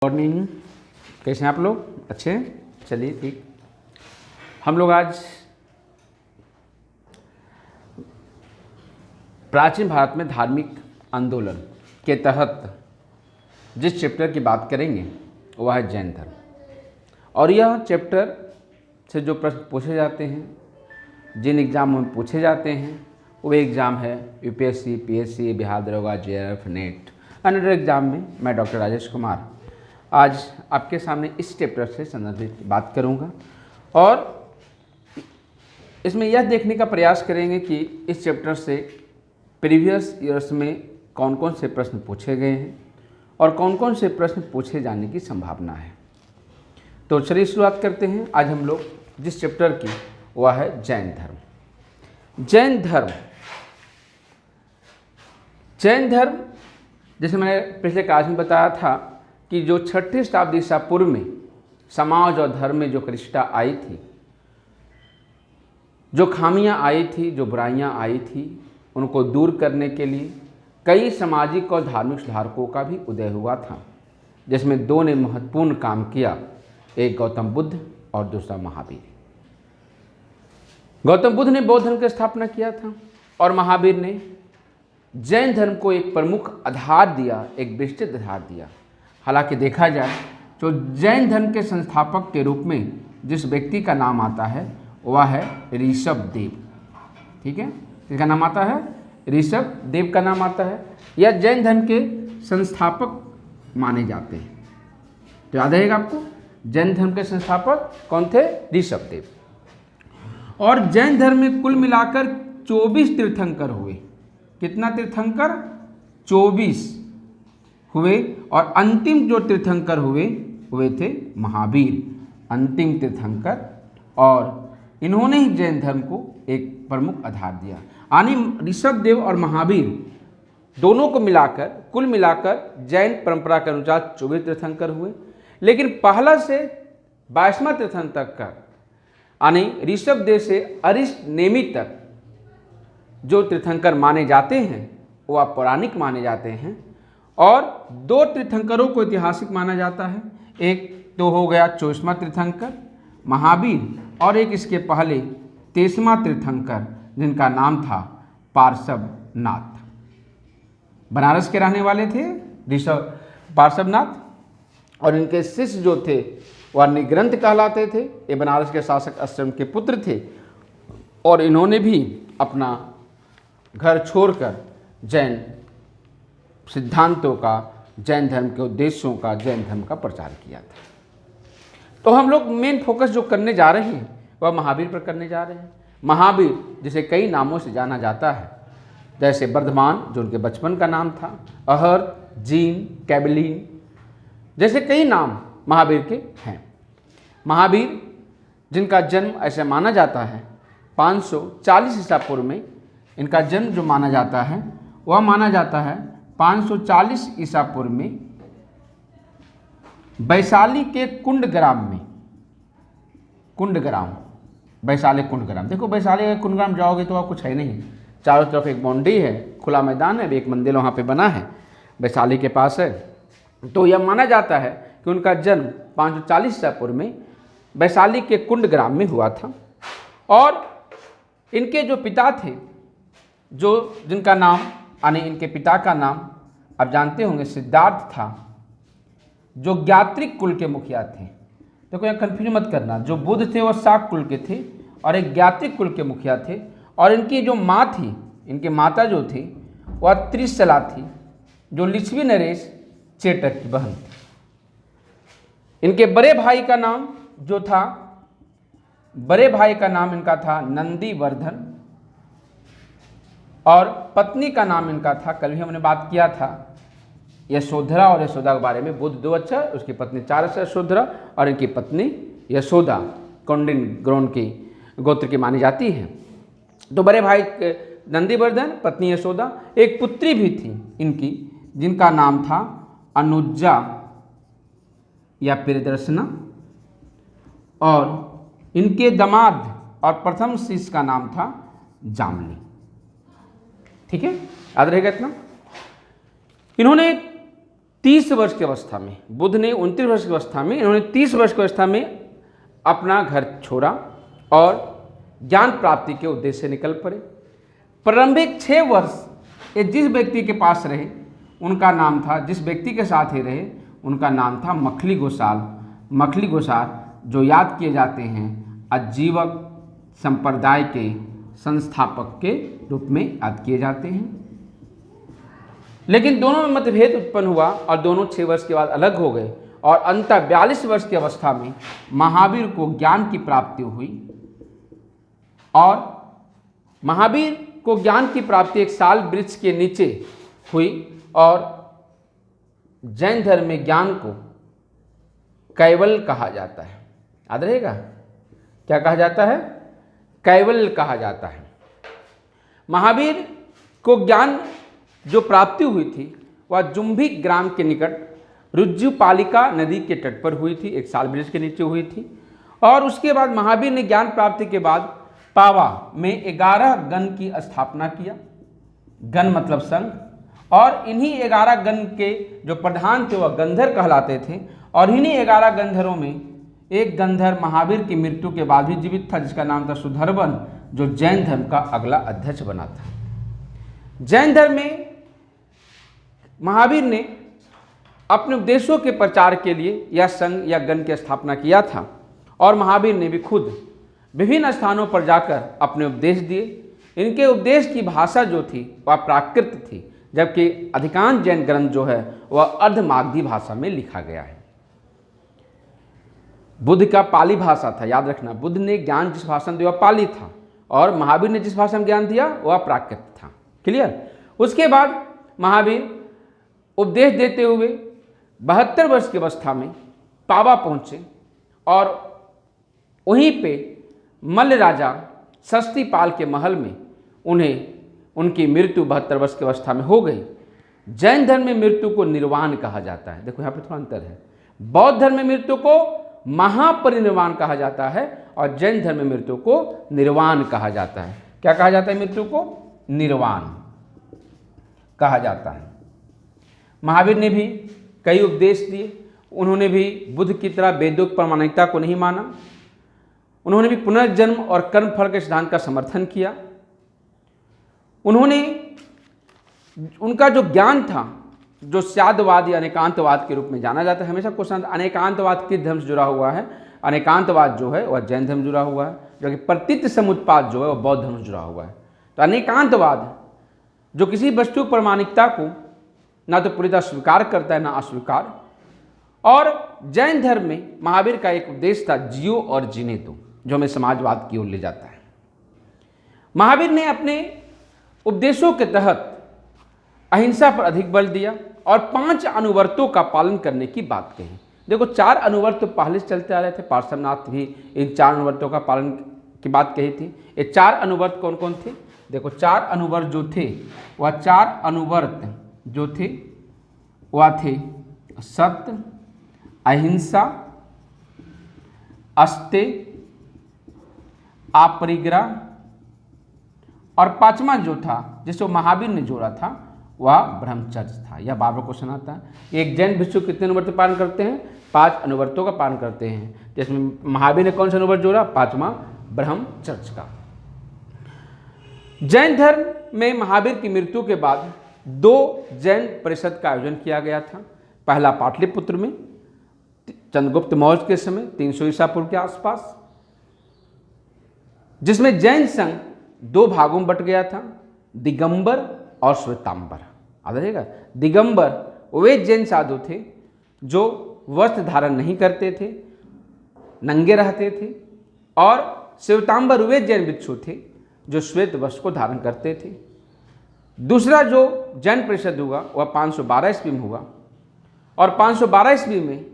Morning, कैसे हैं आप लोग? अच्छे हैं? चलिए ठीक। हम लोग आज प्राचीन भारत में धार्मिक आंदोलन के तहत जिस चैप्टर की बात करेंगे वह है जैन धर्म। और यह चैप्टर से जो प्रश्न पूछे जाते हैं, जिन एग्ज़ाम में पूछे जाते हैं, वो एग्ज़ाम है यूपीएससी, पीएससी, बिहार दरोगा, जेआरएफ, नेट, अनदर एग्ज़ाम में। मैं डॉक्टर राजेश कुमार आज आपके सामने इस चैप्टर से संबंधित बात करूंगा और इसमें यह देखने का प्रयास करेंगे कि इस चैप्टर से प्रीवियस ईयर्स में कौन कौन से प्रश्न पूछे गए हैं और कौन कौन से प्रश्न पूछे जाने की संभावना है। तो चलिए शुरुआत करते हैं। आज हम लोग जिस चैप्टर की वह है जैन धर्म। जैन धर्म जैसे मैंने पिछले क्लास में बताया था कि जो 6वीं शताब्दी ईसा पूर्व में समाज और धर्म में जो कनिष्ठता आई थी, जो खामियां आई थी, जो बुराइयां आई थी, उनको दूर करने के लिए कई सामाजिक और धार्मिक सुधारकों का भी उदय हुआ था, जिसमें दो ने महत्वपूर्ण काम किया, एक गौतम बुद्ध और दूसरा महावीर। गौतम बुद्ध ने बौद्ध धर्म की स्थापना किया था और महावीर ने जैन धर्म को एक प्रमुख आधार दिया, एक विस्तृत आधार दिया। हालांकि देखा जाए तो जैन धर्म के संस्थापक के रूप में जिस व्यक्ति का नाम आता है वह है ऋषभ देव। ठीक है, इसका नाम आता है ऋषभ देव का नाम आता है। यह जैन धर्म के संस्थापक माने जाते हैं। तो याद रहेगा आपको, जैन धर्म के संस्थापक कौन थे? ऋषभ देव। और जैन धर्म में कुल मिलाकर 24 तीर्थंकर हुए। कितना तीर्थंकर? 24 हुए। और अंतिम जो तीर्थंकर हुए थे महावीर, अंतिम तीर्थंकर। और इन्होंने ही जैन धर्म को एक प्रमुख आधार दिया। यानी ऋषभ देव और महावीर दोनों को मिलाकर कुल मिलाकर जैन परंपरा के अनुसार 24 तीर्थंकर हुए। लेकिन पहला से 22वां तीर्थंकर यानी ऋषभ देव से अरिष्ट नेमि तक जो तीर्थंकर माने जाते हैं वह पौराणिक माने जाते हैं। और दो तीर्थंकरों को ऐतिहासिक माना जाता है। एक तो हो गया 24वां तीर्थंकर महावीर, और एक इसके पहले 23वां तीर्थंकर जिनका नाम था पार्श्वनाथ। बनारस के रहने वाले थे ऋषभ पार्श्वनाथ, और इनके शिष्य जो थे वह निग्रंथ कहलाते थे। ये बनारस के शासक अष्टम के पुत्र थे और इन्होंने भी अपना घर छोड़कर जैन सिद्धांतों का, जैन धर्म के उद्देश्यों का, जैन धर्म का प्रचार किया था। तो हम लोग मेन फोकस जो करने जा रहे हैं वह महावीर पर करने जा रहे हैं। महावीर जिसे कई नामों से जाना जाता है, जैसे वर्धमान जो उनके बचपन का नाम था, अहर, जीन, कैबलिन, जैसे कई नाम महावीर के हैं। महावीर जिनका जन्म ऐसे माना जाता है 540 ईसा पूर्व में, इनका जन्म जो माना जाता है वह माना जाता है 540 ईसा पूर्व में वैशाली के कुंडग्राम में। कुंडग्राम, वैशाली कुंडग्राम। देखो वैशाली के कुंडग्राम जाओगे तो वहाँ कुछ है नहीं, चारों तरफ एक बाउंड्री है, खुला मैदान है, एक मंदिर वहाँ पे बना है, वैशाली के पास है। तो यह माना जाता है कि उनका जन्म 540 ईसा पूर्व में वैशाली के कुंडग्राम में हुआ था। और इनके जो पिता थे, जो जिनका नाम यानी इनके पिता का नाम आप जानते होंगे सिद्धार्थ था, जो ज्ञात्रिक कुल के मुखिया थे। देखो यहाँ कन्फ्यूज मत करना, जो बुद्ध थे वह शाक कुल के थे और एक ज्ञात्रिक कुल के मुखिया थे। और इनकी जो माँ थी, इनके माता जो थी वह त्रिशला थी, जो लिच्छवी नरेश चेटक की बहन थी। इनके बड़े भाई का नाम जो था, बड़े भाई का नाम इनका था नंदीवर्धन, और पत्नी का नाम इनका था, कल भी हमने बात किया था, यशोधरा। और यशोदा के बारे में, बुद्ध 2 अक्षर, उसकी पत्नी 4 अक्षर यशोधरा, और इनकी पत्नी यशोदा कौंडिन ग्रोन की गोत्र की मानी जाती है। तो बड़े भाई नंदीवर्धन, पत्नी यशोदा, एक पुत्री भी थी इनकी जिनका नाम था अनुजा या प्रियदर्शना, और इनके दामाद और प्रथम शिष्य का नाम था जामली। ठीक है, याद रहेगा इतना। इन्होंने 30 वर्ष की अवस्था में, बुद्ध ने 29 वर्ष की अवस्था में, इन्होंने 30 वर्ष की अवस्था में अपना घर छोड़ा और ज्ञान प्राप्ति के उद्देश्य से निकल पड़े। प्रारंभिक 6 वर्ष ये जिस व्यक्ति के पास रहे उनका नाम था, जिस व्यक्ति के साथ ही रहे उनका नाम था मखली गोसाल। मखली गोसाल जो याद किए जाते हैं आजीवक संप्रदाय के संस्थापक के रूप में याद किए जाते हैं। लेकिन दोनों में मतभेद उत्पन्न हुआ और दोनों 6 वर्ष के बाद अलग हो गए और अंततः 42 वर्ष की अवस्था में महावीर को ज्ञान की प्राप्ति हुई। और महावीर को ज्ञान की प्राप्ति एक साल वृक्ष के नीचे हुई और जैन धर्म में ज्ञान को कैवल्य कहा जाता है। याद रहेगा, क्या कहा जाता है? कैवल्य कहा जाता है। महावीर को ज्ञान जो प्राप्ति हुई थी वह जुम्भिक ग्राम के निकट रुज्जुपालिका नदी के तट पर हुई थी, एक साल वृक्ष के नीचे हुई थी। और उसके बाद महावीर ने ज्ञान प्राप्ति के बाद पावा में 11 गण की स्थापना किया। गण मतलब संघ, और इन्हीं 11 गण के जो प्रधान थे वह गंधर कहलाते थे। और इन्हीं 11 गंधरों में एक गंधर महावीर की मृत्यु के बाद भी जीवित था, जिसका नाम था सुधर्वन, जो जैन धर्म का अगला अध्यक्ष बना था। जैन धर्म में महावीर ने अपने उपदेशों के प्रचार के लिए यह संघ या गण की स्थापना किया था। और महावीर ने भी खुद विभिन्न स्थानों पर जाकर अपने उपदेश दिए। इनके उपदेश की भाषा जो थी वह प्राकृत थी, जबकि अधिकांश जैन ग्रंथ जो है वह अर्धमागधी भाषा में लिखा गया है। बुद्ध का पाली भाषा था, याद रखना। बुद्ध ने ज्ञान जिस भाषा में दिया वह पाली था और महावीर ने जिस भाषा में ज्ञान दिया वह प्राकृत था। क्लियर? उसके बाद महावीर उपदेश देते हुए 72 वर्ष की अवस्था में पावा पहुँचे और वहीं पे मल्ल राजा षष्टिपाल के महल में उनकी मृत्यु 72 वर्ष की अवस्था में हो गई। जैन धर्म में मृत्यु को निर्वाण कहा जाता है। देखो यहाँ पे थोड़ा अंतर है। बौद्ध धर्म में मृत्यु को महापरिनिर्वाण कहा जाता है और जैन धर्म में मृत्यु को निर्वाण कहा जाता है। क्या कहा जाता है? मृत्यु को निर्वाण कहा जाता है। महावीर ने भी कई उपदेश दिए। उन्होंने भी बुद्ध की तरह वेदों की प्रामाणिकता को नहीं माना। उन्होंने भी पुनर्जन्म और कर्मफल के सिद्धांत का समर्थन किया। उनका जो ज्ञान था, जो स्यादवाद या अनेकांतवाद के रूप में जाना जाता है। हमेशा क्वेश्चन, अनेकांतवाद किस धर्म से जुड़ा हुआ है? अनेकांतवाद जो है वह जैन धर्म से जुड़ा हुआ है, जबकि प्रतीत समुत्पाद जो है वह बौद्ध धर्म से जुड़ा हुआ है। तो अनेकांतवाद जो किसी वस्तु प्रामाणिकता को ना तो पूरी तरह स्वीकार करता है ना अस्वीकार। और जैन धर्म में महावीर का एक उपदेश था, जियो और जीने दो, जो हमें समाजवाद की ओर ले जाता है। महावीर ने अपने उपदेशों के तहत अहिंसा पर अधिक बल दिया और 5 अनुवर्तों का पालन करने की बात कही। देखो 4 अनुवर्त पहले से चलते आ रहे थे। पार्श्वनाथ भी इन 4 अनुवर्तों का पालन की बात कही थी। ये 4 अनुवर्त कौन कौन थे? देखो 4 अनुवर्त जो थे वह 4 अनुवर्त जो थे वह थे सत्य, अहिंसा, अस्तेय, अपरिग्रह और 5वां जो था जिसको महावीर ने जोड़ा था वह ब्रह्मचर्य था। यह बार बार क्वेश्चन आता है। एक जैन भिक्षु कितने अनुवर्त पालन करते हैं? 5 अनुवर्तों का पालन करते हैं, जिसमें महावीर ने कौन सा अनुवर्त जोड़ा? 5वां ब्रह्मचर्य का। जैन धर्म में महावीर की मृत्यु के बाद 2 जैन परिषद का आयोजन किया गया था। पहला पाटलिपुत्र में चंद्रगुप्त मौर्य के समय 300 ईसा पूर्व के आसपास, जिसमें जैन संघ 2 भागों में बट गया था, दिगंबर और श्वेतांबर। याद रहेगा, दिगंबर वे जैन साधु थे जो वस्त्र धारण नहीं करते थे, नंगे रहते थे, और श्वेतांबर वे जैन भिक्षु थे जो श्वेत वस्त्र को धारण करते थे। दूसरा जो जैन परिषद हुआ वह 512 ईस्वी में हुआ और 512 ईस्वी में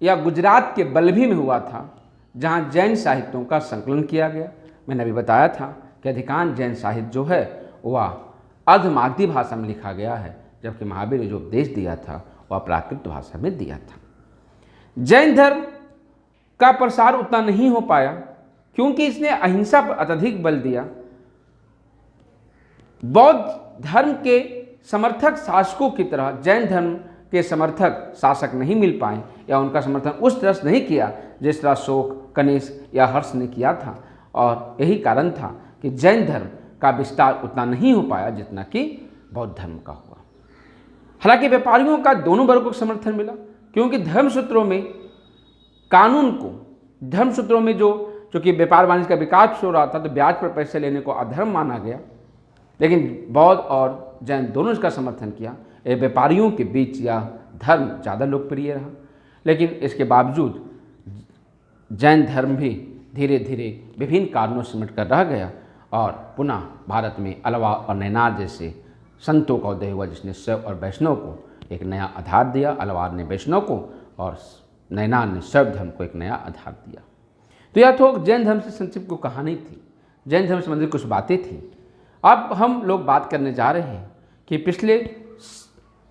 यह गुजरात के बल्लभी में हुआ था, जहाँ जैन साहित्यों का संकलन किया गया। मैंने अभी बताया था कि अधिकांश जैन साहित्य जो है वह अर्धमागधी भाषा में लिखा गया है, जबकि महावीर ने जो उपदेश दिया था वह प्राकृत भाषा में दिया था। जैन धर्म का प्रसार उतना नहीं हो पाया क्योंकि इसने अहिंसा पर अत्यधिक बल दिया। बौद्ध धर्म के समर्थक शासकों की तरह जैन धर्म के समर्थक शासक नहीं मिल पाए या उनका समर्थन उस तरह से नहीं किया जिस तरह शोक, कनिष्क या हर्ष ने किया था, और यही कारण था कि जैन धर्म का विस्तार उतना नहीं हो पाया जितना कि बौद्ध धर्म का हुआ। हालांकि व्यापारियों का दोनों वर्गों को समर्थन मिला, क्योंकि धर्मसूत्रों में कानून को, धर्मसूत्रों में जो कि व्यापार वाणिज्य का विकास हो रहा था, तो ब्याज पर पैसे लेने को अधर्म माना गया, लेकिन बौद्ध और जैन दोनों इसका समर्थन किया। ये व्यापारियों के बीच यह धर्म ज़्यादा लोकप्रिय रहा, लेकिन इसके बावजूद जैन धर्म भी धीरे धीरे विभिन्न कारणों से सिमट कर रह गया और पुनः भारत में अलवार और नैनार जैसे संतों का उदय हुआ, जिसने शैव और वैष्णव को एक नया आधार दिया। अलवार ने वैष्णव को और नैनार ने शैव धर्म को एक नया आधार दिया। तो यह तो जैन धर्म से संक्षिप्त को कहानी थी, जैन धर्म से संबंधित कुछ बातें थी। अब हम लोग बात करने जा रहे हैं कि पिछले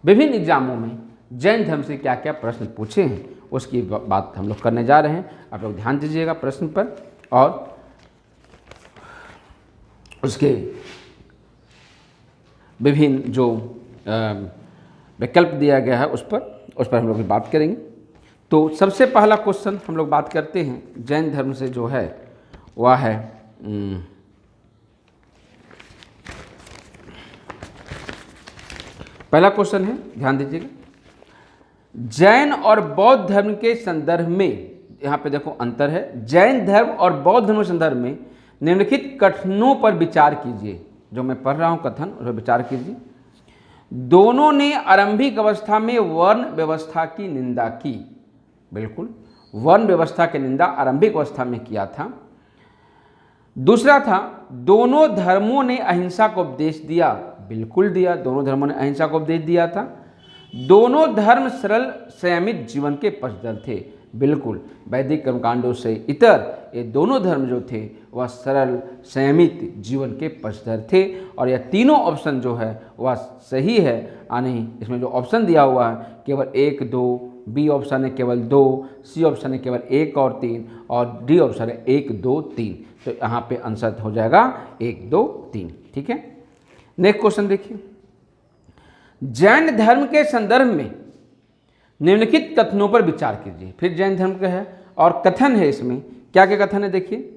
विभिन्न एग्जामों में जैन धर्म से क्या क्या प्रश्न पूछे हैं, उसकी बात हम लोग करने जा रहे हैं। आप लोग ध्यान दीजिएगा प्रश्न पर, और उसके विभिन्न जो विकल्प दिया गया है उस पर हम लोग बात करेंगे। तो सबसे पहला क्वेश्चन हम लोग बात करते हैं जैन धर्म से जो है वह है पहला क्वेश्चन है, ध्यान दीजिएगा, जैन और बौद्ध धर्म के संदर्भ में, यहाँ पे देखो अंतर है, जैन धर्म और बौद्ध धर्म के संदर्भ में निम्नलिखित कथनों पर विचार कीजिए। जो मैं पढ़ रहा हूँ कथन, उस पर विचार कीजिए। दोनों ने आरंभिक अवस्था में वर्ण व्यवस्था की निंदा की। बिल्कुल, वर्ण व्यवस्था की निंदा आरंभिक अवस्था में किया था। दूसरा था, दोनों धर्मों ने अहिंसा को उपदेश दिया। बिल्कुल दिया, दोनों धर्मों ने अहिंसा को उपदेश दिया था। दोनों धर्म सरल संयमित जीवन के पक्षधर थे। बिल्कुल, वैदिक कर्मकांडों से इतर ये दोनों धर्म जो थे वह सरल संयमित जीवन के पक्षधर थे। और यह तीनों ऑप्शन जो है वह सही है, यानी इसमें जो ऑप्शन दिया हुआ है केवल 1, 2, बी ऑप्शन है केवल 2, सी ऑप्शन है केवल 1 और 3, और डी ऑप्शन है 1, 2, 3। तो यहाँ पे आंसर हो जाएगा 1, 2, 3। ठीक है, नेक्स्ट क्वेश्चन देखिए, जैन धर्म के संदर्भ में निम्नलिखित कथनों पर विचार कीजिए। फिर जैन धर्म का है और कथन है, इसमें क्या क्या कथन है देखिए।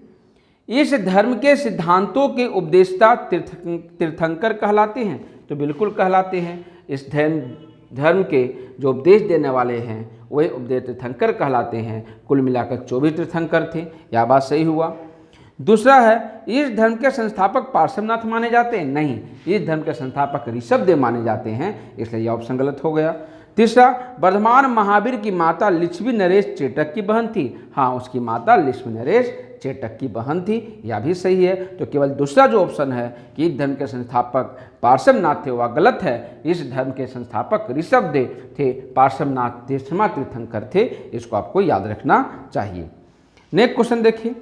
इस धर्म के सिद्धांतों के उपदेष्टा तीर्थंकर कहलाते हैं। तो बिल्कुल कहलाते हैं। इस धर्म के जो उपदेश देने वाले हैं वही उपदेश तीर्थंकर कहलाते हैं। कुल मिलाकर 24 तीर्थंकर थे, यह बात सही हुआ। दूसरा है, इस धर्म के संस्थापक पार्श्वनाथ माने जाते हैं। नहीं, इस धर्म के संस्थापक ऋषभदेव माने जाते हैं, इसलिए यह ऑप्शन गलत हो गया। तीसरा, वर्धमान महावीर की माता लिच्छवी नरेश चेटक की बहन थी। हाँ, उसकी माता लिच्छवी नरेश चेटक की बहन थी, यह भी सही है। तो केवल दूसरा जो ऑप्शन है कि इस धर्म के संस्थापक पार्श्वनाथ थे वह गलत है। इस धर्म के संस्थापक ऋषभदेव थे, पार्श्वनाथ तीर्थमा तीर्थंकर थे। इसको आपको याद रखना चाहिए। नेक्स्ट क्वेश्चन देखिए,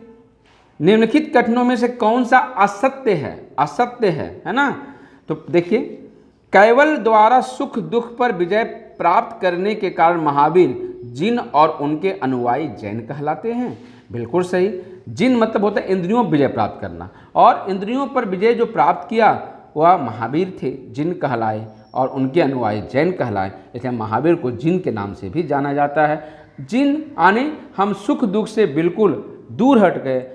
निम्नलिखित कथनों में से कौन सा असत्य है? असत्य है ना। तो देखिए, कैवल द्वारा सुख दुख पर विजय प्राप्त करने के कारण महावीर जिन और उनके अनुयायी जैन कहलाते हैं। बिल्कुल सही। जिन मतलब होता है इंद्रियों पर विजय प्राप्त करना, और इंद्रियों पर विजय जो प्राप्त किया वह महावीर थे, जिन कहलाए, और उनके अनुयायी जैन कहलाए। इसलिए महावीर को जिन के नाम से भी जाना जाता है। जिन आने हम सुख दुख से बिल्कुल दूर हट गए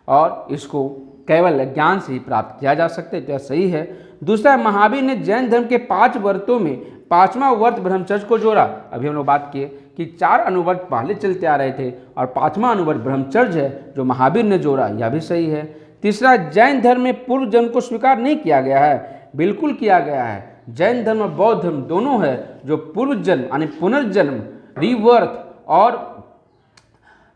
और इसको केवल ज्ञान से ही प्राप्त किया जा सकता है, तो यह सही है। दूसरा, महावीर ने जैन धर्म के 5 व्रतों में 5वां व्रत ब्रह्मचर्य को जोड़ा। अभी हम लोग बात किए कि 4 अनुव्रत पहले चलते आ रहे थे और 5वां अनुव्रत ब्रह्मचर्य है जो महावीर ने जोड़ा, यह भी सही है। तीसरा, जैन धर्म में पूर्व जन्म को स्वीकार नहीं किया गया है। बिल्कुल किया गया है। जैन धर्म और बौद्ध धर्म दोनों है जो पूर्व जन्म यानी पुनर्जन्म, रीबर्थ और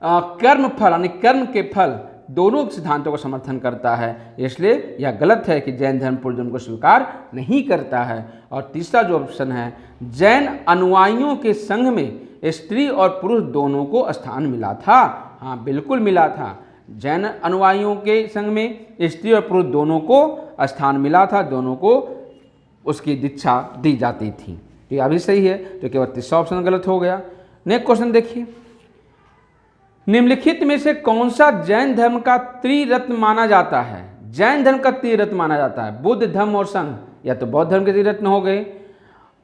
कर्म फल यानी कर्म के फल दोनों सिद्धांतों का समर्थन करता है। इसलिए यह गलत है कि जैन धर्म पूर्व जन्म को स्वीकार नहीं करता है। और तीसरा जो ऑप्शन है, जैन अनुयायियों के संघ में स्त्री और पुरुष दोनों को स्थान मिला था। हाँ, बिल्कुल मिला था। जैन अनुयायियों के संघ में स्त्री और पुरुष दोनों को स्थान मिला था, दोनों को उसकी दीक्षा दी जाती थी। तो यह भी सही है। तो केवल तीसरा ऑप्शन गलत हो गया। नेक्स्ट क्वेश्चन देखिए, निम्नलिखित में से कौन सा जैन धर्म का त्रिरत्न माना जाता है? जैन धर्म का त्रिरत्न माना जाता है बुद्ध, धम्म और संघ। या तो बौद्ध धर्म के त्रिरत्न हो गए,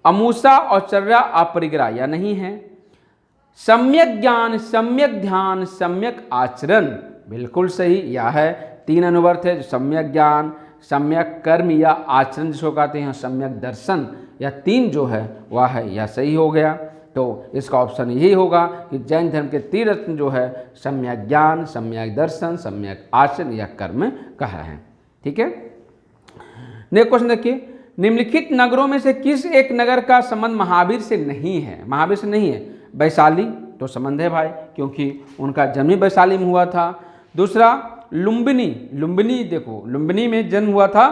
अमूसा और चर्या अपरिग्राह्य नहीं है। सम्यक ज्ञान, सम्यक ध्यान, सम्यक आचरण, बिल्कुल यह यह है। 3 अनुवर्त है, सम्यक ज्ञान, सम्यक कर्म या आचरण जिसको कहते हैं, सम्यक दर्शन, या 3 जो है वह है, यह सही हो गया। तो इसका ऑप्शन यही होगा कि जैन धर्म के 3 रत्न जो है सम्यक ज्ञान, सम्यक दर्शन, सम्यक आचरण या कर्म कहा है। ठीक है, नेक्स्ट क्वेश्चन देखिए, निम्नलिखित नगरों में से किस एक नगर का संबंध महावीर से नहीं है? महावीर से नहीं है। वैशाली तो संबंध है भाई, क्योंकि उनका जन्म ही वैशाली में हुआ था। दूसरा लुम्बिनी, लुम्बिनी देखो, लुम्बिनी में जन्म हुआ था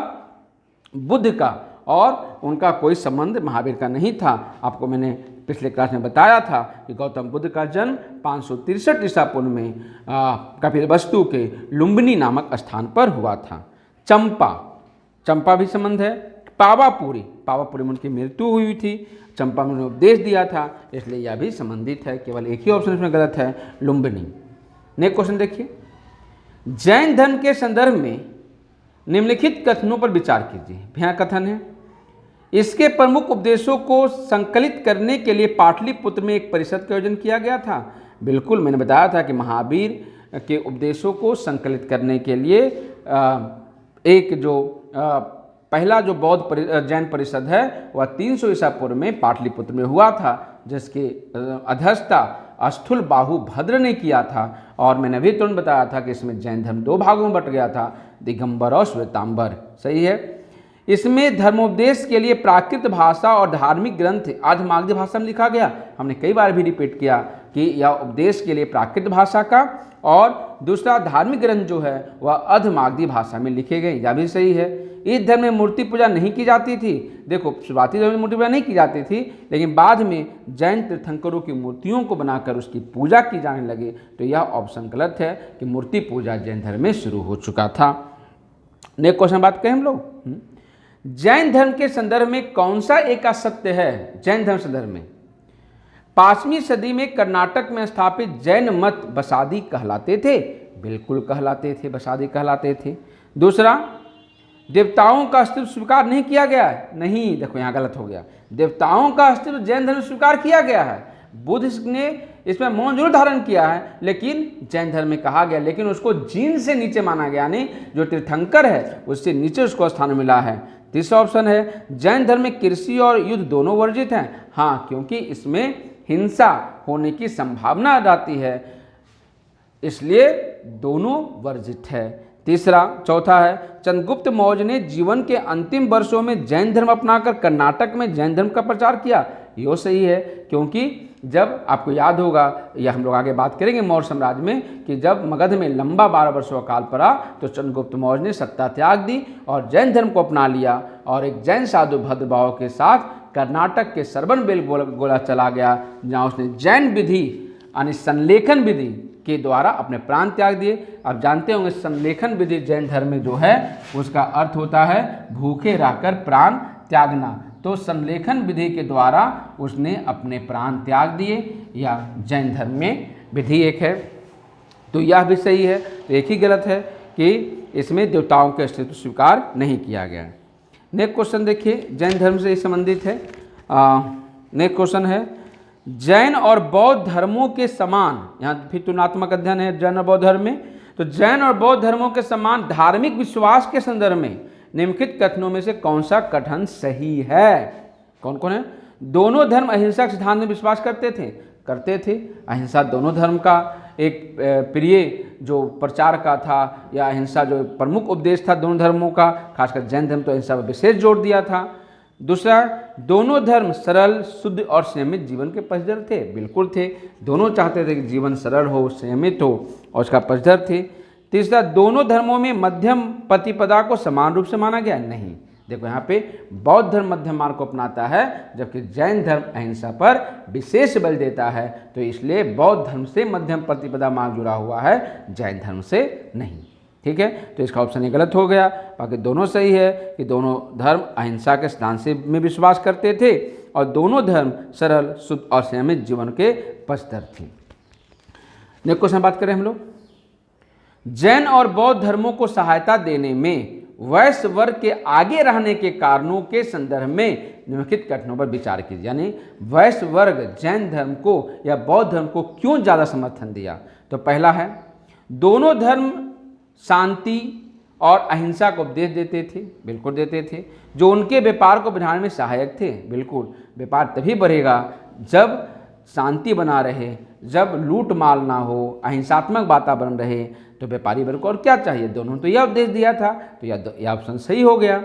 बुद्ध का, और उनका कोई संबंध महावीर का नहीं था। आपको मैंने पिछले क्लास में बताया था कि गौतम बुद्ध का जन्म 563 ईसा पूर्व में कपिलवस्तु के लुम्बिनी नामक स्थान पर हुआ था। चंपा, चंपा भी संबंध है। पावापुरी, पावापुरी में उनकी मृत्यु हुई थी, चंपा में उन्होंने उपदेश दिया था, इसलिए यह भी संबंधित है। केवल एक ही ऑप्शन इसमें गलत है, लुम्बिनी। नेक्स्ट क्वेश्चन देखिए, जैन धर्म के संदर्भ में निम्नलिखित कथनों पर विचार कीजिए। यहाँ कथन है, इसके प्रमुख उपदेशों को संकलित करने के लिए पाटलिपुत्र में एक परिषद का आयोजन किया गया था। बिल्कुल, मैंने बताया था कि महावीर के उपदेशों को संकलित करने के लिए एक जो पहला जो बौद्ध जैन परिषद है वह 300 ईसा पूर्व में पाटलिपुत्र में हुआ था, जिसके अध्यक्षता अस्थूल बाहु भद्र ने किया था। और मैंने अभी तुरंत बताया था कि इसमें जैन धर्म 2 भागों में बट गया था, दिगंबर और श्वेतांबर। सही है। इसमें धर्मोपदेश के लिए प्राकृत भाषा और धार्मिक ग्रंथ आधमागधी भाषा में लिखा गया। हमने कई बार भी रिपीट किया कि यह उपदेश के लिए प्राकृत भाषा का, और दूसरा धार्मिक ग्रंथ जो है वह अधमागधी भाषा में लिखे गए, यह भी सही है। इस धर्म में मूर्ति पूजा नहीं की जाती थी। देखो, शुरुआती धर्म में मूर्ति पूजा नहीं की जाती थी, लेकिन बाद में जैन तीर्थंकरों की मूर्तियों को बनाकर उसकी पूजा की जाने लगी। तो यह ऑप्शन गलत है कि मूर्ति पूजा जैन धर्म में शुरू हो चुका था। नेक्स्ट क्वेश्चन बात करें हम लोग, जैन धर्म के संदर्भ में कौन सा एक असत्य है? जैन धर्म संदर्भ में 5वीं सदी में कर्नाटक में स्थापित जैन मत बसादी कहलाते थे। बिल्कुल कहलाते थे, बसादी कहलाते थे। दूसरा, देवताओं का अस्तित्व स्वीकार नहीं किया गया है। नहीं, देखो यहाँ गलत हो गया। देवताओं का अस्तित्व जैन धर्म में स्वीकार किया गया है। बुद्ध ने इसमें मौन जरूर धारण किया है, लेकिन जैन धर्म में कहा गया, लेकिन उसको जीन से नीचे माना गया, यानी जो तीर्थंकर है उससे नीचे उसको स्थान मिला है। तीसरा ऑप्शन है, जैन धर्म में कृषि और युद्ध दोनों वर्जित हैं। हाँ, क्योंकि इसमें हिंसा होने की संभावना रहती है, इसलिए दोनों वर्जित है। तीसरा, चौथा है, चंद्रगुप्त मौर्य ने जीवन के अंतिम वर्षों में जैन धर्म अपनाकर कर्नाटक में जैन धर्म का प्रचार किया। यो सही है, क्योंकि जब आपको याद होगा, या हम लोग आगे बात करेंगे मौर्य साम्राज्य में, कि जब मगध में लंबा 12 वर्षों का काल पड़ा तो चंद्रगुप्त मौर्य ने सत्ता त्याग दी और जैन धर्म को अपना लिया, और एक जैन साधु भद्रभाव के साथ कर्नाटक के सरबनबेलगोला चला गया, जहाँ उसने जैन विधि यानी संलेखन विधि के द्वारा अपने प्राण त्याग दिए। आप जानते होंगे संलेखन विधि जैन धर्म में जो है उसका अर्थ होता है भूखे रहकर प्राण त्यागना। तो संलेखन विधि के द्वारा उसने अपने प्राण त्याग दिए, या जैन धर्म में विधि एक है। तो यह भी सही है। तो एक ही गलत है कि इसमें देवताओं के अस्तित्व स्वीकार नहीं किया गया। नेक्स्ट क्वेश्चन देखिए, जैन धर्म से संबंधित है। नेक्स्ट क्वेश्चन है, जैन और बौद्ध धर्मों के समान, यहाँ फिर तुलनात्मक अध्ययन है जैन और बौद्ध धर्म में, तो जैन और बौद्ध धर्मों के समान धार्मिक विश्वास के संदर्भ में निम्नलिखित कथनों में से कौन सा कथन सही है? कौन कौन है? दोनों धर्म अहिंसा के सिद्धांत में विश्वास करते थे। अहिंसा दोनों धर्म का एक प्रिय जो प्रचार का था, या अहिंसा जो प्रमुख उपदेश था दोनों धर्मों का, खासकर जैन धर्म तो अहिंसा पर विशेष जोर दिया था। दूसरा, दोनों धर्म सरल, शुद्ध और संयमित जीवन के पक्षधर थे। बिल्कुल थे, दोनों चाहते थे कि जीवन सरल हो, संयमित हो, और उसका पक्षधर थे। तीसरा, दोनों धर्मों में मध्यम प्रतिपदा को समान रूप से माना गया। नहीं, देखो यहाँ पे बौद्ध धर्म मध्यम मार्ग को अपनाता है, जबकि जैन धर्म अहिंसा पर विशेष बल देता है। तो इसलिए बौद्ध धर्म से मध्यम प्रतिपदा मार्ग जुड़ा हुआ है, जैन धर्म से नहीं। ठीक है, तो इसका ऑप्शन ये गलत हो गया। बाकी दोनों सही है कि दोनों धर्म अहिंसा के सिद्धांत से में विश्वास करते थे, और दोनों धर्म सरल, शुद्ध और संयमित जीवन के पक्षधर थे। नेक्स्ट क्वेश्चन बात करें हम लोग, जैन और बौद्ध धर्मों को सहायता देने में वैश्य वर्ग के आगे रहने के कारणों के संदर्भ में निम्नलिखित कथनों पर विचार कीजिए। यानी वैश्य वर्ग जैन धर्म को या बौद्ध धर्म को क्यों ज़्यादा समर्थन दिया? तो पहला है, दोनों धर्म शांति और अहिंसा को उपदेश देते थे, बिल्कुल देते थे, जो उनके व्यापार को बढ़ाने में सहायक थे। बिल्कुल, व्यापार तभी बढ़ेगा जब शांति बना रहे, जब लूट माल ना हो, अहिंसात्मक वातावरण रहे, तो व्यापारी वर्ग को और क्या चाहिए? दोनों तो यह उपदेश दिया था, तो यह ऑप्शन सही हो गया।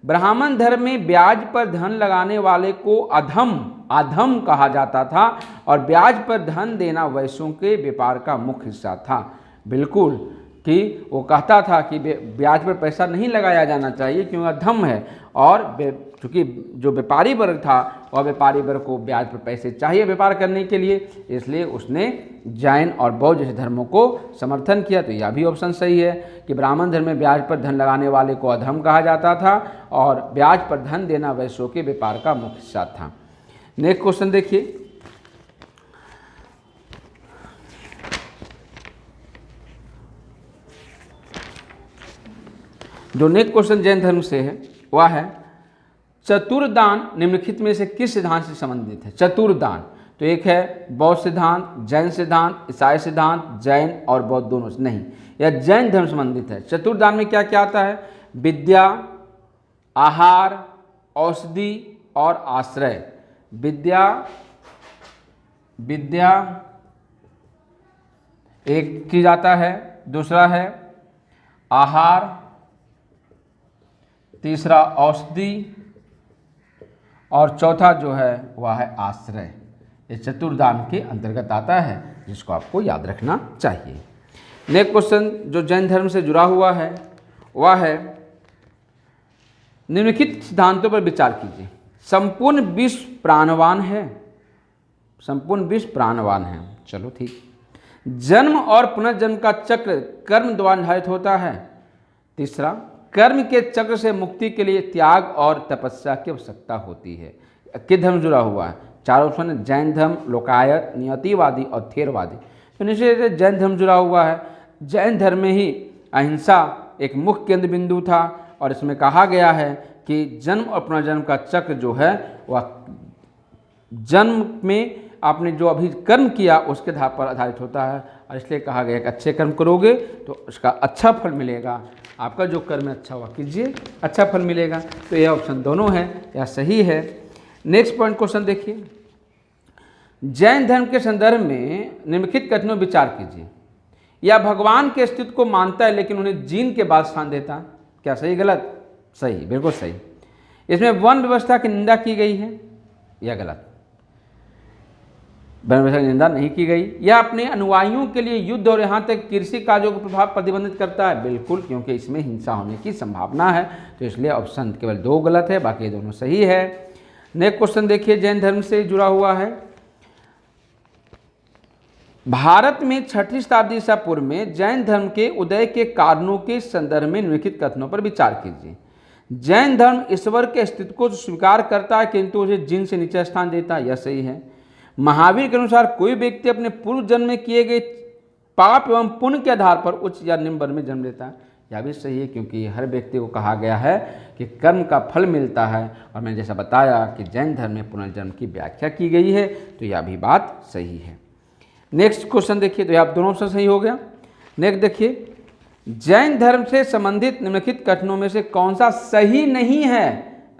ब्राह्मण धर्म में ब्याज पर धन लगाने वाले को अधम कहा जाता था और ब्याज पर धन देना वैश्यों के व्यापार का मुख्य हिस्सा था। बिल्कुल, कि वो कहता था कि ब्याज पर पैसा नहीं लगाया जाना चाहिए क्योंकि अधम है, और चूँकि जो व्यापारी वर्ग था वह व्यापारी वर्ग को ब्याज पर पैसे चाहिए व्यापार करने के लिए, इसलिए उसने जैन और बौद्ध जैसे धर्मों को समर्थन किया। तो यह भी ऑप्शन सही है कि ब्राह्मण धर्म में ब्याज पर धन लगाने वाले को अधम कहा जाता था और ब्याज पर धन देना वैश्यों के व्यापार का मुख्य हिस्सा था। नेक्स्ट क्वेश्चन देखिए, जो नेक्स्ट क्वेश्चन जैन धर्म से है वह है, चतुर्दान निम्नलिखित में से किस सिद्धांत से संबंधित है? चतुर्दान, तो एक है बौद्ध सिद्धांत, जैन सिद्धांत, ईसाई सिद्धांत, जैन और बौद्ध दोनों से नहीं, यह जैन धर्म संबंधित है। चतुर्दान में क्या क्या आता है? विद्या, आहार, औषधि और आश्रय। विद्या एक चीज आता है, दूसरा है आहार, तीसरा औषधि और चौथा जो है वह है आश्रय। ये चतुर्दान के अंतर्गत आता है, जिसको आपको याद रखना चाहिए। नेक्स्ट क्वेश्चन जो जैन धर्म से जुड़ा हुआ है वह है, निम्नलिखित सिद्धांतों पर विचार कीजिए। संपूर्ण विश्व प्राणवान है, संपूर्ण विश्व प्राणवान है, चलो ठीक। जन्म और पुनर्जन्म का चक्र कर्म द्वारा निर्धारित होता है। तीसरा, कर्म के चक्र से मुक्ति के लिए त्याग और तपस्या की आवश्यकता होती है। किस धर्म जुड़ा हुआ है? चार ऑप्शन है, जैन धर्म, लोकायत, नियतिवादी और थेरवादी। तो निश्चित रूप से जैन धर्म जुड़ा हुआ है। जैन धर्म में ही अहिंसा एक मुख्य केंद्र बिंदु था और इसमें कहा गया है कि जन्म और पुनर्जन्म का चक्र जो है वह जन्म में आपने जो अभी कर्म किया उसके आधार पर आधारित होता है, और इसलिए कहा गया कि अच्छे कर्म करोगे तो उसका अच्छा फल मिलेगा। आपका जो कर्म है अच्छा हुआ कीजिए, अच्छा फल मिलेगा। तो यह ऑप्शन दोनों है, यह सही है। नेक्स्ट पॉइंट क्वेश्चन देखिए, जैन धर्म के संदर्भ में निम्नलिखित कथनों विचार कीजिए। यह भगवान के अस्तित्व को मानता है लेकिन उन्हें जीन के बाद स्थान देता है। क्या सही गलत? सही, बिल्कुल सही। इसमें वन व्यवस्था की निंदा की गई है, यह गलत। वन व्यवस्था की निंदा नहीं की गई। यह अपने अनुयायियों के लिए युद्ध और यहाँ तक कृषि कार्यों का प्रभाव प्रतिबंधित करता है, बिल्कुल, क्योंकि इसमें हिंसा होने की संभावना है। तो इसलिए ऑप्शन केवल दो गलत है, बाकी दोनों सही है। नेक्स्ट क्वेश्चन देखिए, जैन धर्म से जुड़ा हुआ है। भारत में 6वीं शताब्दी ईसा पूर्व में जैन धर्म के उदय के कारणों के संदर्भ में निम्नलिखित कथनों पर विचार कीजिए। जैन धर्म ईश्वर के अस्तित्व को स्वीकार करता है किंतु उसे जिन से नीचे स्थान देता है, यह सही है। महावीर के अनुसार कोई व्यक्ति अपने पूर्व जन्म में किए गए पाप एवं पुण्य के आधार पर उच्च या निम्न वर्ण में जन्म लेता है, यह भी सही है, क्योंकि हर व्यक्ति को कहा गया है कि कर्म का फल मिलता है। और मैंने जैसा बताया कि जैन धर्म में पुनर्जन्म की व्याख्या की गई है, तो यह भी बात सही है। नेक्स्ट क्वेश्चन देखिए, तो यह आप दोनों से सही हो गया। नेक्स्ट देखिए, जैन धर्म से संबंधित निम्नलिखित कथनों में से कौन सा सही नहीं है?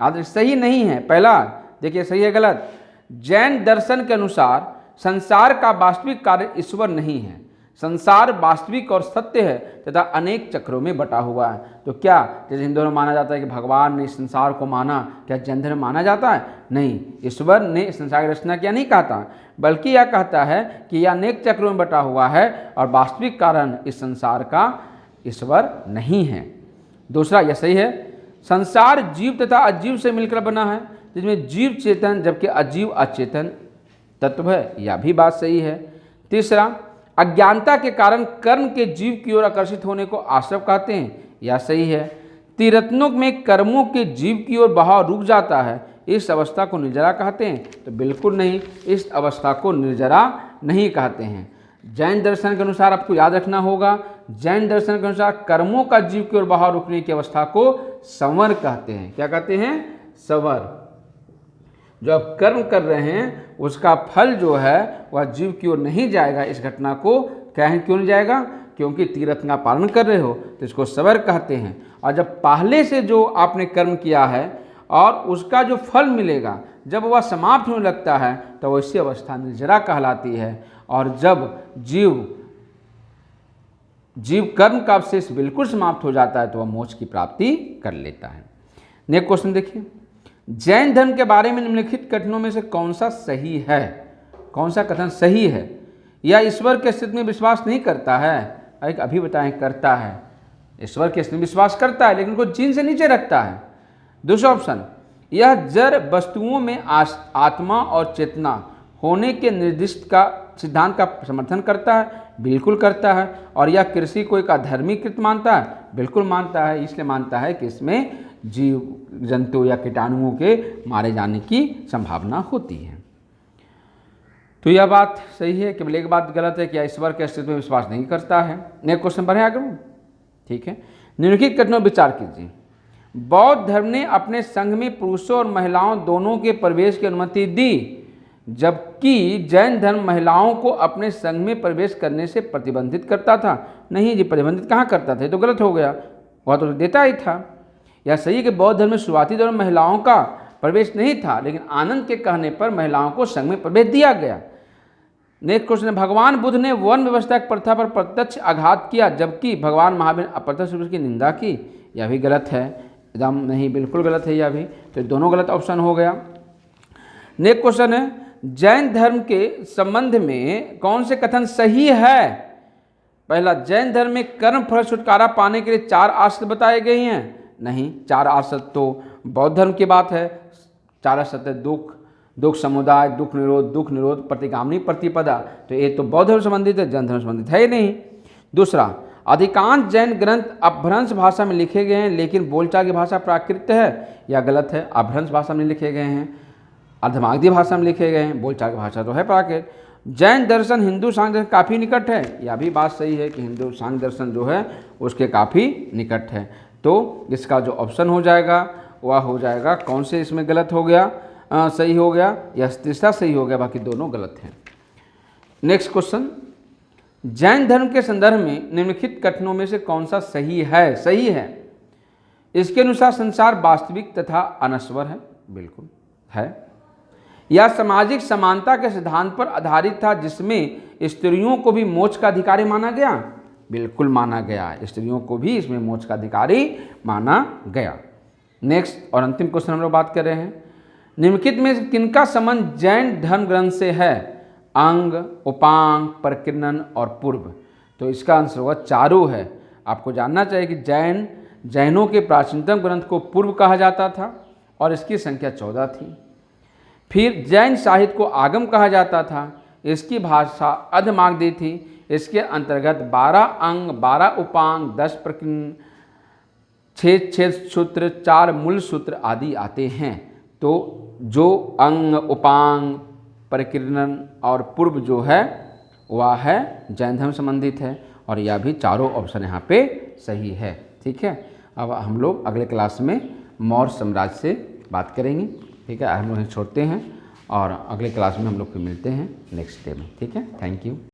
याद सही नहीं है। पहला देखिए, सही है गलत। जैन दर्शन के अनुसार संसार का वास्तविक कार्य ईश्वर नहीं है, संसार वास्तविक और सत्य है तथा अनेक चक्रों में बटा हुआ है। तो क्या जैसे हिंदुओं में माना जाता है कि भगवान ने संसार को माना, क्या जैन धर्म माना जाता है? नहीं, ईश्वर ने संसार की रचना किया नहीं कहता, बल्कि यह कहता है कि यह अनेक चक्रों में बटा हुआ है और वास्तविक कारण इस संसार का ईश्वर नहीं है। दूसरा, यह सही है। संसार जीव तथा अजीव से मिलकर बना है, जिसमें जीव चेतन जबकि अजीव अचेतन तत्व है, यह भी बात सही है। तीसरा, अज्ञानता के कारण कर्म के जीव की ओर आकर्षित होने को आश्रव कहते हैं, यह सही है। त्रिरत्नों में कर्मों के जीव की ओर बहाव रुक जाता है, इस अवस्था को निर्जरा कहते हैं, तो बिल्कुल नहीं, इस अवस्था को निर्जरा नहीं कहते हैं। जैन दर्शन के अनुसार आपको याद रखना होगा, जैन दर्शन के अनुसार कर्मों का जीव की ओर बहाव रुकने की अवस्था को संवर कहते हैं। क्या कहते हैं? संवर। जो आप कर्म कर रहे हैं उसका फल जो है वह जीव की ओर नहीं जाएगा। इस घटना को क्यों नहीं जाएगा? क्योंकि तीर्थ का पालन कर रहे हो, तो इसको सवर कहते हैं। और जब पहले से जो आपने कर्म किया है और उसका जो फल मिलेगा जब वह समाप्त होने लगता है तो वैसी अवस्था निर्जरा कहलाती है। और जब जीव कर्म का अवशेष बिल्कुल समाप्त हो जाता है तो वह मोक्ष की प्राप्ति कर लेता है। नेक्स्ट क्वेश्चन देखिए, जैन धर्म के बारे में निम्नलिखित कथनों में से कौन सा सही है? कौन सा कथन सही है? या ईश्वर के अस्तित्व में विश्वास नहीं करता है? अभी बताएं, करता है। ईश्वर के अस्तित्व में विश्वास करता है लेकिन उनको जीन से नीचे रखता है। दूसरा ऑप्शन, यह जड़ वस्तुओं में आत्मा और चेतना होने के निर्दिष्ट का सिद्धांत का समर्थन करता है? बिल्कुल करता है। और यह कृषि को एक अधर्मी कृत मानता है? बिल्कुल मानता है। इसलिए मानता है कि इसमें जीव जंतु या कीटाणुओं के मारे जाने की संभावना होती है। तो यह बात सही है, केवल एक बात गलत है कि ईश्वर के अस्तित्व में विश्वास नहीं करता है। नेक्स्ट क्वेश्चन बढ़े आगे। ठीक है, निम्नलिखित कथनों विचार कीजिए। बौद्ध धर्म ने अपने संघ में पुरुषों और महिलाओं दोनों के प्रवेश की अनुमति दी, जबकि जैन धर्म महिलाओं को अपने संघ में प्रवेश करने से प्रतिबंधित करता था। नहीं जी, प्रतिबंधित कहाँ करता था? ये तो गलत हो गया, वह तो देता ही था। यह सही है कि बौद्ध धर्म में शुरुआती दौर में महिलाओं का प्रवेश नहीं था, लेकिन आनंद के कहने पर महिलाओं को संघ में प्रवेश दिया गया। नेक्स्ट क्वेश्चन है, भगवान बुद्ध ने वर्ण व्यवस्था की प्रथा पर प्रत्यक्ष आघात किया, जबकि भगवान महावीर अप्रत्यक्ष रूप से की निंदा की। यह भी गलत है, एकदम नहीं, बिल्कुल गलत है यह भी। तो दोनों गलत ऑप्शन हो गया। नेक्स्ट क्वेश्चन है, जैन धर्म के संबंध में कौन से कथन सही है? पहला, जैन धर्म में कर्म फल छुटकारा पाने के लिए 4 आश्रय बताए गए हैं। नहीं, 4 आश्रय तो बौद्ध धर्म की बात है। 4 आश्रय दुख समुदाय, दुख निरोध, प्रतिगामिनी प्रतिपदा। तो ये तो बौद्ध धर्म संबंधित है, जैन धर्म संबंधित है ही नहीं। दूसरा, अधिकांश जैन ग्रंथ अपभ्रंश भाषा में लिखे गए हैं लेकिन बोलचाल की भाषा प्राकृत है। यह गलत है, अपभ्रंश भाषा में लिखे गए हैं, अर्धमागधी भाषा में लिखे गए हैं, बोलचाल की भाषा तो है प्राकृत। जैन दर्शन हिंदू सांख्य दर्शन काफ़ी निकट है। यह भी बात सही है कि हिंदू सांख्य दर्शन जो है उसके काफ़ी निकट है। तो इसका जो ऑप्शन हो जाएगा वह हो जाएगा, कौन से इसमें गलत हो गया, सही हो गया, या तीसरा सही हो गया, बाकी दोनों गलत हैं। नेक्स्ट क्वेश्चन, जैन धर्म के संदर्भ में निम्नलिखित कथनों में से कौन सा सही है? सही है, इसके अनुसार संसार वास्तविक तथा अनश्वर है। बिल्कुल है। यह सामाजिक समानता के सिद्धांत पर आधारित था, जिसमें स्त्रियों को भी मोक्ष का अधिकारी माना गया। बिल्कुल माना गया, स्त्रियों को भी इसमें मोक्ष का अधिकारी माना गया। नेक्स्ट और अंतिम क्वेश्चन हम लोग बात कर रहे हैं, निम्नलिखित में किनका संबंध जैन धर्म ग्रंथ से है? अंग, उपांग, प्रकीर्णन और पूर्व। तो इसका आंसर होगा चारों है। आपको जानना चाहिए कि जैनों के प्राचीनतम ग्रंथ को पूर्व कहा जाता था और इसकी संख्या 14 थी। फिर जैन साहित्य को आगम कहा जाता था, इसकी भाषा अर्धमागधी थी। इसके अंतर्गत 12 अंग, 12 उपांग, 10 प्रकीर्णन, 6 छेद सूत्र, 4 मूल सूत्र आदि आते हैं। तो जो अंग, उपांग, प्रकीर्णन और पूर्व जो है वह है जैन धर्म संबंधित है, और यह भी चारों ऑप्शन यहाँ पे सही है। ठीक है, अब हम लोग अगले क्लास में मौर्य साम्राज्य से बात करेंगे। ठीक है, हम लोग छोड़ते हैं और अगले क्लास में हम लोग फिर मिलते हैं नेक्स्ट डे में। ठीक है, थैंक यू।